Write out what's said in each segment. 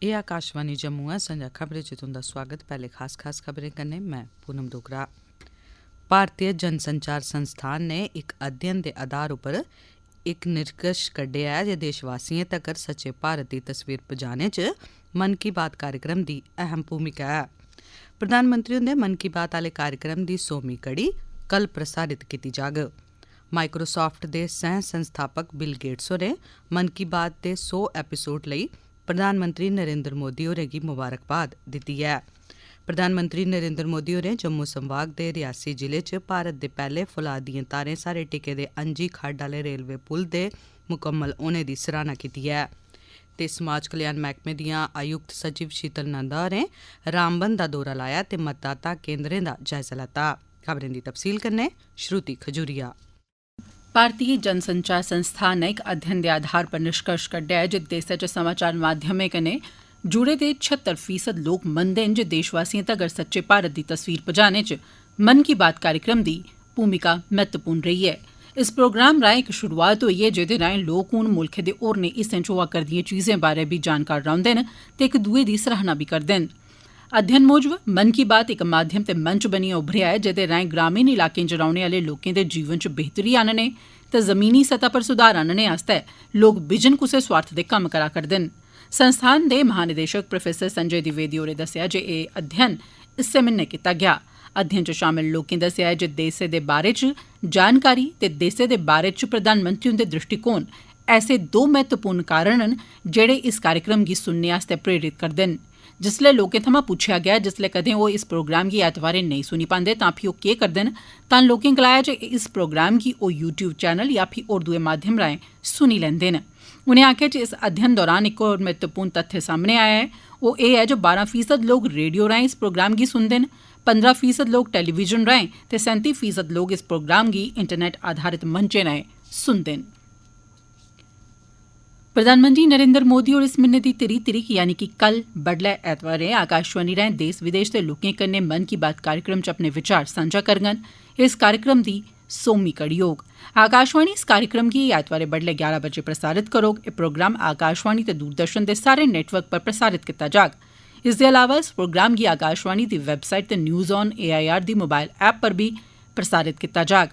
एह् आकाशवाणी जम्मू है। संजा खबरें च तुंदा स्वागत। पहले खास खबरें कन्नै मैं पूनम डोगरा। भारतीय जनसंचार संस्थान ने इक अध्ययन दे आधार उप्पर इक निष्कर्श कड्ढेआ ऐ जे देशवासियें तक्कर सच्चे भारत दी तस्वीर पजाने च मन की बात कार्यक्रम दी अहम भूमिका ऐ। प्रधानमंत्री हुंदे मन की बात आह्ले कार्यक्रम दी 100वीं कड़ी कल प्रसारित कीती जाग। माइक्रोसाफ्ट दे सह संस्थापक बिल गेट्स होरें मन की बात दे 100 एपिसोड लेई प्रधानमंत्री नरेंद्र मोदी होरें गी मुबारकबाद दित्ती ऐ। प्रधानमंत्री नरेंद्र मोदी होरें जम्मू संभाग दे रियासी जिले च भारत दे पैह्ले फौलादियें तारें सारे टिके दे अंजी खड्ड आह्ले रेलवे पुल दे मुकम्मल होने दी सराहना कीती ऐ। ते समाज कल्याण मैह्कमे दियां आयुक्त सचिव शीतल नंदा होरें रामबन दा दौरा लाया ते मतदाता केंद्रें दा जायजा लैता। खबरें दी तफसील कन्नै श्रुति खजूरिया। भारतीय जनसंचार संस्थान ने इक अध्ययन दे आधार पर निष्कर्श कड्ढेआ ऐ जे देसै च समाचार माध्यमें कन्नै जुड़े दे 76% लोक मनदे न जे देशवासियें तगर सच्चे भारत दी तस्वीर पजाने च मन की बात कार्यक्रम दी भूमिका महत्वपूर्ण रेही ऐ। इस प्रोग्राम राएं इक शुरुआत होई ऐ जेह्दे राएं लोक हून मुल्खै दे होरनें हिस्सें च होआ करदियें चीजें बारै बी जानकार रौंह्दे न ते इक दुए दी सराहना बी करदे न। अध्ययन मूजब मन की बात इक माध्यम ते मंच बनियै उभरेआ ऐ जेह्दे राएं ग्रामीण इलाकें च रौह्ने आह्ले लोकें दे जीवन च बेहतरी आह्नने ते जमीनी सतह पर सुधार आह्नने आस्तै लोक बिजन कुसै स्वार्थ दे कम्म करा करदे न। संस्थान दे महानिदेशक प्रोफेसर संजय द्विवेदी होरें दस्सेआ जे एह् अध्ययन इस्सै म्हीने कीता गेआ। अध्ययन च शामल लोकें दस्सेआ जे देसै दे बारे च जानकारी ते देसै दे बारे च प्रधानमंत्री हुंदे दृष्टिकोण ऐसे दो महत्वपूर्ण कारण न जेह्ड़े इस कार्यक्रम गी सुनने आस्तै प्रेरित करदे न। जिसलै लोकें थमां पुच्छेआ गेआ जिसलै कदें ओह् इस प्रोग्राम गी ऐतवारें नेईं सुनी पांदे तां फ्ही ओह् केह् करदे न, तां लोकें गलाया जे इस प्रोग्राम गी ओह् यूट्यूब चैनल या फ्ही होर दुए माध्यम राएं सुनी लैंदे न। उनें आखेआ जे इस अध्ययन दौरान इक होर महत्वपूर्ण तथ्य सामने आया ऐ, ओह् एह् ऐ जे 12% लोक रेडियो राएं इस प्रोग्राम गी सुनदे न, 15% लोक टेलीविजन राएं ते 37% लोक इस प्रोग्राम गी इंटरनेट आधारित मंचें राएं सुनदे न। प्रधानमंत्री नरेंद्र मोदी होर इस म्हीने दी 3 तरीक यानी कि कल बडलै ऐतवारें आकाशवाणी राएं देश विदेश दे लोकें कन्नै मन की बात कार्यक्रम च अपने विचार सांझा करङन। इस कार्यक्रम दी 100वीं कड़ी होग। आकाशवाणी इस कार्यक्रम गी ऐतवारें बडलै 11 बजे प्रसारित करोग। एह् प्रोग्राम आकाशवाणी ते दूरदर्शन दे सारे नेटवर्क पर प्रसारित कीता जाग। इसदे अलावा इस प्रोग्राम गी आकाशवाणी दी वैबसाइट ते news on AIR the mobile app पर बी प्रसारित कीता जाग।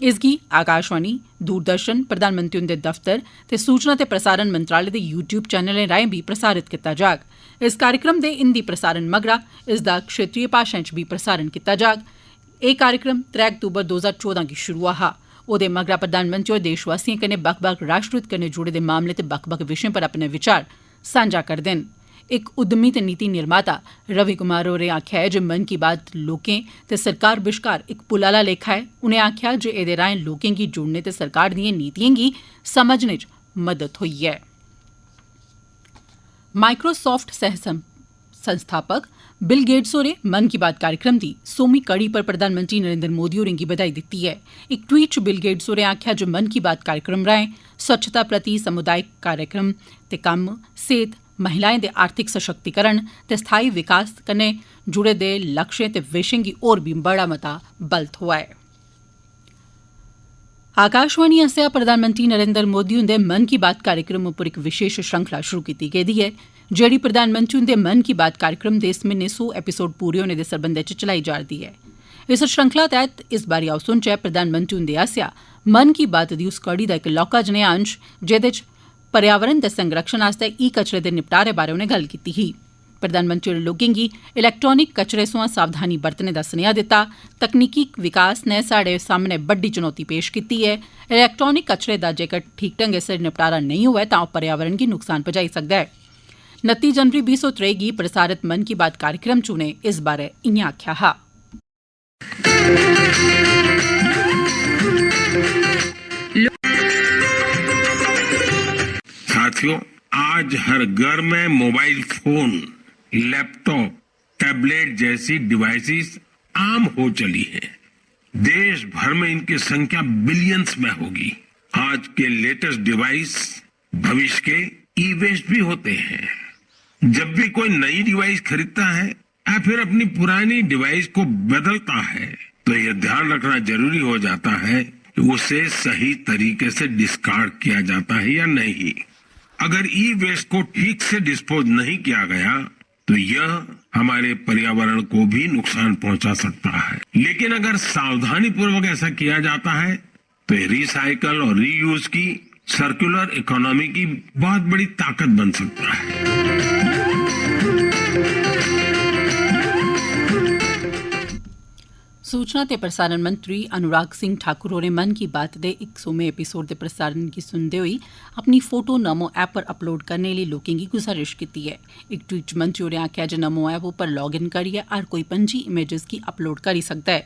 इसगी आकाशवाणी, दूरदर्शन, प्रधानमंत्री हुंदे दफ्तर ते सूचना ते प्रसारण मंत्रालय दे YouTube चैनलें राएं बी प्रसारित कीता जाग। इस कार्यक्रम दे हिंदी प्रसारण मगरा इसदा क्षेत्रीय भाषाएं च बी प्रसारण कीता जाग। एह् कार्यक्रम 3 अक्तूबर 2014 गी शुरू होआ हा। ओह्दे मगरा प्रधानमंत्री होर देशवासियें कन्नै बक्ख-बक्ख राष्ट्रहित कन्नै जुड़े दे मामले ते बक्ख-बक्ख विशें पर अपने विचार सांझा करदे न। इक उद्यमी ते नीति निर्माता रवि कुमार होरें आखेआ ऐ जे मन की बात लोकें ते सरकार बश्कार इक पुल आह्ला लेखा ऐ। उनें आखेआ जे एह्दे राएं लोकें गी जुड़ने ते सरकार दिएं नीतिएं गी समझने च मदद थ्होई ऐ। माइक्रोसाफ्ट सह संस्थापक बिल गेट्स होरें मन की बात कार्यक्रम दी 100वीं कड़ी पर प्रधानमंत्री नरेंद्र मोदी होरें गी बधाई दित्ती ऐ। इक ट्वीट च बिल गेट्स होरें आखेआ जे मन की बात कार्यक्रम राएं स्वच्छता प्रति समुदायिक कार्यक्रम ते कम्म, सेह्त, महिलाएं दे आर्थिक सशक्तिकरण ते स्थायी विकास कन्नै जुड़े दे लक्ष्यें ते विशें गी होर बी बड़ा मता बल थ्होआ ऐ। आकाशवाणी आसेआ प्रधानमंत्री नरेंद्र मोदी हुंदे मन की बात कार्यक्रम उप्पर इक विशेष श्रृंखला शुरू कीती गेदी ऐ जेह्ड़ी प्रधानमंत्री हुंदे मन की बात कार्यक्रम दे इस म्हीने 100 एपिसोड पूरे होने दे सरबंधै च चलाई जा'रदी ऐ। इस श्रृंखला तैह्त इस बारी आओ सुनचै प्रधानमंत्री हुंदे आसेआ मन की बात दी उस कड़ी दा इक लौह्का जनेहा अंश जेह्दे च पर्यावरण दे संरक्षण आस्तै ई कचरे दे निपटारे बारै उनें गल्ल कीती ही। प्रधानमंत्री होरें लोकें गी इलैक्ट्रानिक कचरे सोयां सावधानी बरतने दा सनेहा दित्ता। तकनीकी विकास ने साढ़े सामने बड्डी चुनौती पेश कीती ऐ। इलैक्ट्रानिक कचरे दा जेकर ठीक ढंगै सिर निपटारा नेईं होऐ तां ओह् पर्यावरण गी नुकसान पजाई सकदा ऐ। 29 जनवरी 2023 गी प्रसारित मन की बात कार्यक्रम च उनें इस बारै इ'यां आखेआ हा। साथियों, आज हर घर में मोबाइल फोन, लैपटॉप, टैबलेट जैसी डिवाइसेस आम हो चली है। देश भर में इनकी संख्या बिलियंस में होगी। आज के लेटेस्ट डिवाइस भविष्य के ई वेस्ट भी होते हैं। जब भी कोई नई डिवाइस खरीदता है या फिर अपनी पुरानी डिवाइस को बदलता है तो यह ध्यान रखना जरूरी हो जाता है कि उसे सही तरीके से डिस्कार्ड किया जाता है या नहीं। अगर ई वेस्ट को ठीक से डिस्पोज नहीं किया गया तो यह हमारे पर्यावरण को भी नुकसान पहुंचा सकता है। लेकिन अगर सावधानी पूर्वक ऐसा किया जाता है तो ये रिसाइकल और रीयूज की सर्कुलर इकोनॉमी की बहुत बड़ी ताकत बन सकता है। सूचना ते प्रसारण मंत्री अनुराग सिंह ठाकुर होरें मन की बात दे 100वें एपीसोड दे प्रसारण गी सुनदे होई अपनी फोटो नमो ऐप पर अपलोड करने लेई लोकें गी गुजारिश कीती ऐ। इक ट्वीट च मंत्री होरें आखेआ जे नमो ऐप उप्पर लॉग इन करियै हर कोई 5 इमेजेस गी अपलोड करी सकदा ऐ।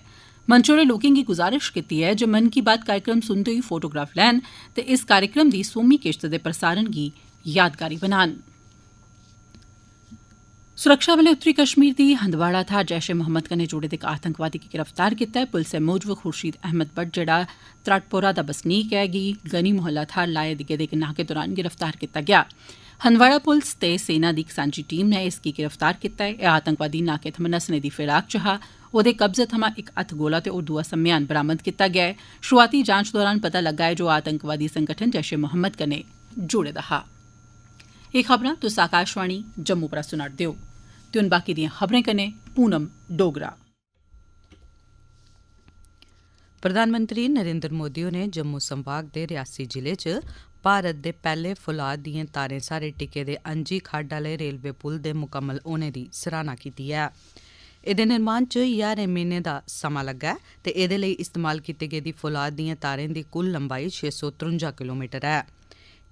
मंत्री होरें लोकें गी गुजारिश कीती ऐ जे मन की बात कार्यक्रम सुनदे होई फोटोग्राफ लैन ते इस कार्यक्रम दी 100वीं किश्त दे प्रसारण गी यादगारी बनान। सुरक्षा बलें उत्तरी कश्मीर दी हंदवाड़ा थाहर जैश ए मोहम्मद कन्नै जुड़े दे इक आतंकवादी गी गिरफ्तार कीता ऐ। पुलसै मूजब खुर्शीद अहमद भट्ट जेड़ा त्राटपोरा दा बसनीक ऐ गी गनी मोहल्ला थाहर लाए गेदे इक नाके दौरान गिरफ्तार कीता गेआ। हंदवाड़ा पुलस ते सेना दी इक सांझी टीम नै इसगी गिरफ्तार कीता ऐ। एह् आतंकवादी नाके थमां नस्सने दी फिराक च हा। ओह्दे कब्जे थमां इक हत्थ गोला ते होर दूआ सम्यान बरामद कीता गेआ ऐ। शुरुआती जांच दौरान पता लग्गा ऐ जे ओह् आतंकवादी संगठन जैश ए मोहम्मद कन्नै जुड़े दा हा। एह् खबरां तुस आकाशवाणी जम्मू परा सुना'रदे ओ ते हुन बाकी दियां खबरें कन्नै पूनम डोगरा। प्रधानमंत्री नरेंद्र मोदी होरें जम्मू संभाग दे रियासी जिले च भारत दे पैह्ले फौलाद दिएं तारें सारे टिके दे अंजी खड्ड आह्ले रेलवे पुल दे मुकम्मल होने दी सराहना कीती ऐ। एह्दे निर्माण च 11 म्हीने दा समां लग्गा ऐ ते एह्दे लेई इस्तेमाल कीती गेदी फौलाद दिएं तारें दी कुल लंबाई 653 किलोमीटर ऐ।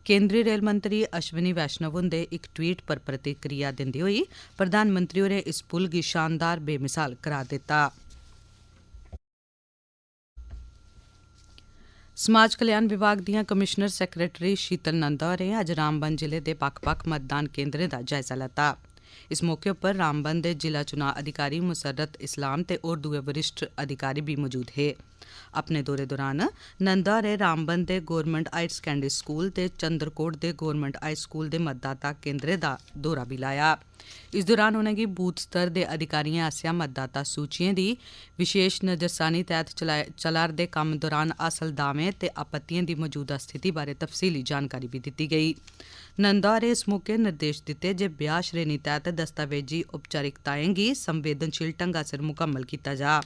केंद्रीय रेल मंत्री अश्विनी वैष्णव हुंदे इक ट्वीट पर प्रतिक्रिया दिंदे होई प्रधानमंत्री होरें इस पुल गी शानदार बेमिसाल करार दित्ता। समाज कल्याण विभाग दियां कमिशनर सैक्रेटरी शीतल नंदा होरें अज्ज रामबन जिले दे बक्ख-बक्ख मतदान केंद्रें दा जायजा लैता। इस मौके उप्पर रामबन दे जिला चुनां अधिकारी मुसर्रत इस्लाम ते होर दुए वरिष्ठ अधिकारी भी मौजूद हे। अपने दौरे दौरान नंदा होरें रामबन दे गौरमेंट हायर सकैंडरी स्कूल ते चंद्रकोट दे गौरमेंट हाई स्कूल दे मतदाता केंद्रें दा दौरा भी लाया। इस दौरान उनेंगी बूथ स्तर दे अधिकारिएं आसेआ मतदाता सूचिएं दी विशेष नजरसानी तैह्त चला'रदे कम्म दौरान हासल दावें ते आपत्तिएं दी मौजूदा स्थिति बारै तफसीली जानकारी भी दित्ती गेई। नंदा होरें इस मौके निर्देश दित्ते जे ब्याह श्रेणी तैह्त दस्तावेजी औपचारिकताएं गी संवेदनशील ढंगा सिर मुकम्मल कीता जा।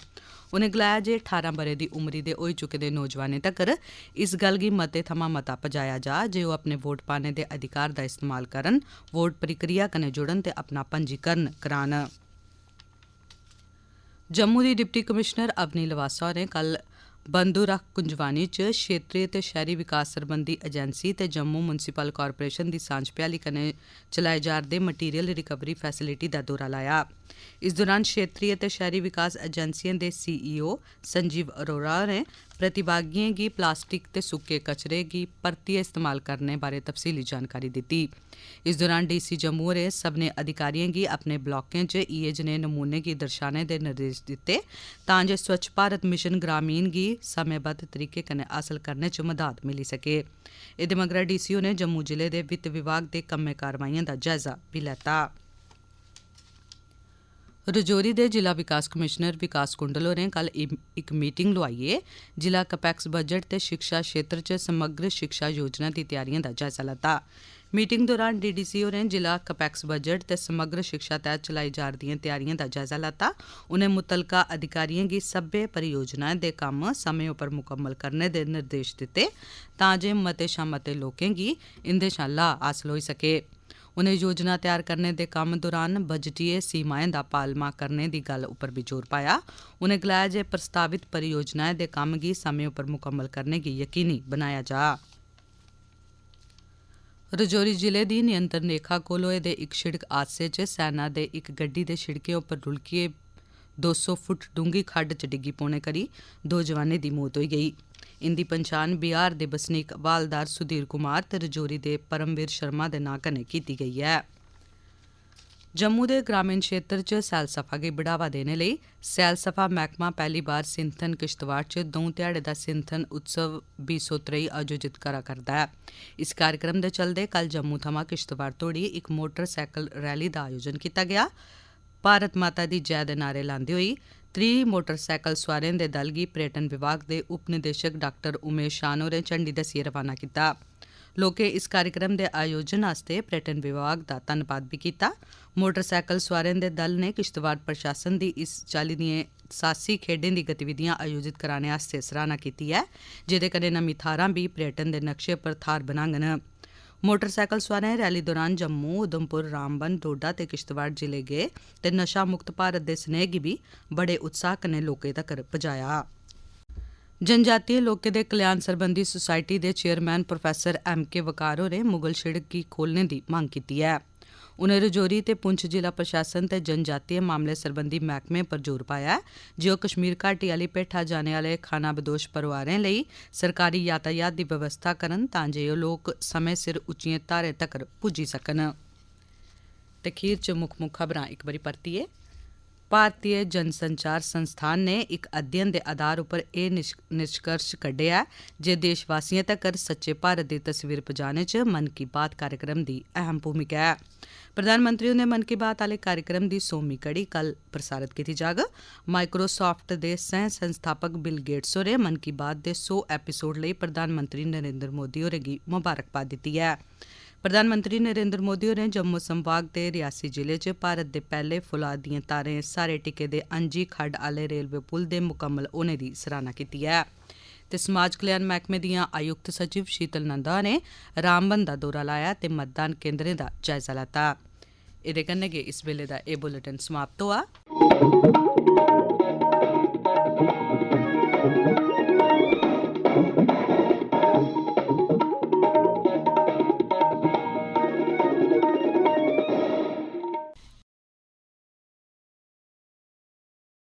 उनें गलाया जे 18 ब'रे दी उमरी दे होई चुके दे नौजवानें तक्कर इस गल्ल गी मते थमां मता पजाया जा जे ओह् अपने वोट पाने दे अधिकार दा इस्तेमाल करन, वोट प्रक्रिया कन्नै जुड़न ते अपना पंजीकरण करान। जम्मू दी डिप्टी कमिशनर अवनी लवासा होरें कल बंदूरख कुंजवानी च क्षेत्रीय ते शैह्री विकास सरबंधी एजेंसी ते जम्मू मुनसिपल कारपोरेशन दी सांझ भ्याली कन्नै चलाए जा'रदे मटीरियल रिकवरी फैसिलिटी दा दौरा लाया। इस दौरान क्षेत्रीय ते शैह्री विकास एजेंसिएं दे सीईओ संजीव अरोड़ा होरें प्रतिभागिएं गी प्लास्टिक ते सुक्के कचरे गी परतियै इस्तेमाल करने बारै तफसीली जानकारी दित्ती। इस दौरान डीसी जम्मू होरें सभनें अधिकारिएं गी अपने ब्लाकें च इयै जनेह् नमूने गी दर्शाने दे निर्देश दित्ते तां जे स्वच्छ भारत मिशन ग्रामीण गी समेंबद्ध तरीके कन्नै हासल करने च मदाद मिली सके। एह्दे मगरा डीसी होरें जम्मू जिले दे वित्त विभाग दे कम्में कारवाइएं दा जायजा बी लैता। रजौरी दे जिला विकास कमिशनर विकास कुंडल होरें कल इक मीटिंग लोआइयै जिला कैपेक्स बजट ते शिक्षा क्षेत्र च समग्र शिक्षा योजना दी त्यारियें दा जायजा लैता। मीटिंग दौरान डीडीसी होरें जिला कैपेक्स बजट ते समग्र शिक्षा तैह्त चलाई जा'रदिएं त्यारियें दा जायजा लैता। उनें मुत्तलका अधिकारिएं गी सब्भै परियोजनाएं दे कम्म समें उप्पर मुकम्मल करने दे निर्देश दित्ते तां जे मते शा मते लोकें गी इंदे शा लाह् हासल होई सके। उनें योजना तैयार करने दे कम्म दौरान बजटीय सीमाएं दा पालमा करने दी गल्ल उप्पर बी जोर पाया। उनें गलाया जे प्रस्तावित परियोजनाएं दे कम्म गी समें उप्पर मुकम्मल करने गी यकीनी बनाया जा। रजौरी जिले दी नियंत्रण रेखा कोल होए दे इक शिड़क हादसे च सेना दे इक गड्डी दे शिड़कें उप्पर रुलकियै 200 फुट डूंह्गी खड्ड च डिग्गी पौने करी 2 जवानें दी मौत होई गेई। इंदी पंछान बिहार दे बसनीक हवालदार सुधीर कुमार ते रजौरी दे परमवीर शर्मा दे नां कन्नै कीती गेई ऐ। जम्मू दे ग्रामीण क्षेत्र च सैलसफा गी बढ़ावा देने लेई सैलसफा मैह्कमा पैह्ली बार सिंथन किश्तवाड़ च 2 ध्याड़े दा सिंथन उत्सव 2023 आयोजित करा करदा ऐ। इस कार्यक्रम दे चलदे कल जम्मू थमां किश्तवाड़ तोड़ी इक मोटरसैकल रैली दा आयोजन कीता गेआ। भारत माता दी जय दे नारे लांदे होई 3 मोटरसैकल सुआरें दे दल गी पर्यटन विभाग दे उप निदेशक डाक्टर उमेश शान होरें झंडी दस्सियै रवाना कीता। लोकें इस कार्यक्रम दे आयोजन आस्तै पर्यटन विभाग दा धन्नवाद भी कीता। मोटरसाइकिल सुआरें दे दल ने किश्तवाड़ प्रशासन दी इस चाल्ली दिएं साहसी खेड्डें दी गतिविधियां आयोजित कराने आस्तै सराहना कीती ऐ, जेह्दे कन्नै नमीं थाहरां बी पर्यटन दे नक्शे पर थाह्र बनाङन। मोटरसाइकिल सुआरें रैली दौरान जम्मू, उधमपुर, रामबन, डोडा ते किश्तवाड़ जिले गे ते नशा मुक्त भारत दे सनेह गी बी बड़े उत्साह कन्नै लोकें तक्कर पजाया। जनजातीय लोकें दे कल्याण सरबंधी सोसाइटी दे चेयरमैन प्रोफैसर M.K. वकार होरें मुगल शिड़क गी खोलने दी मंग कीती ऐ। उनें रजौरी ते पुंछ जिला प्रशासन ते जनजातीय मामले सरबंधी मैह्कमें पर जोर पाया ऐ जे ओह् कश्मीर घाटी आह्ली भेठा जाने आह्ले खानाबदोश परोआरें लेई सरकारी यातायात दी बवस्था करन तां जे ओह् लोक समें सिर उच्चिएं धारें तक्कर पुज्जी सकन। ते खीर च मुक्ख खबरां इक बारी परतियै। भारतीय जनसंचार संस्थान ने इक अध्ययन दे आधार उप्पर एह् निष्कर्श कड्ढेआ जे देशवासियें तक्कर सच्चे भारत दी तस्वीर पजाने च मन की बात कार्यक्रम दी अहम भूमिका ऐ। प्रधानमंत्री हुंदे मन की बात आह्ले कार्यक्रम दी 100वीं कड़ी कल प्रसारित कीती जाग। माइक्रोसाफ्ट दे सह संस्थापक बिल गेट्स होरें मन की बात दे 100 एपिसोड लेई प्रधानमंत्री नरेंद्र मोदी होरें गी मुबारकबाद दित्ती ऐ। प्रधानमंत्री नरेंद्र मोदी होरें जम्मू संभाग दे रियासी जिले च भारत दे पैह्ले फौलाद दिएं तारें सारे टिके दे अंजी खड्ड आह्ले रेलवे पुल दे मुकम्मल होने दी सराहना कीती ऐ। ते समाज कल्याण मैह्कमे दियां आयुक्त सचिव शीतल नंदा होरें रामबन दा दौरा लाया ते मतदान केंद्रें दा जायजा लैता। एह्दे कन्नै गै इस बेल्ले दा एह् बुलेटिन समाप्त होआ।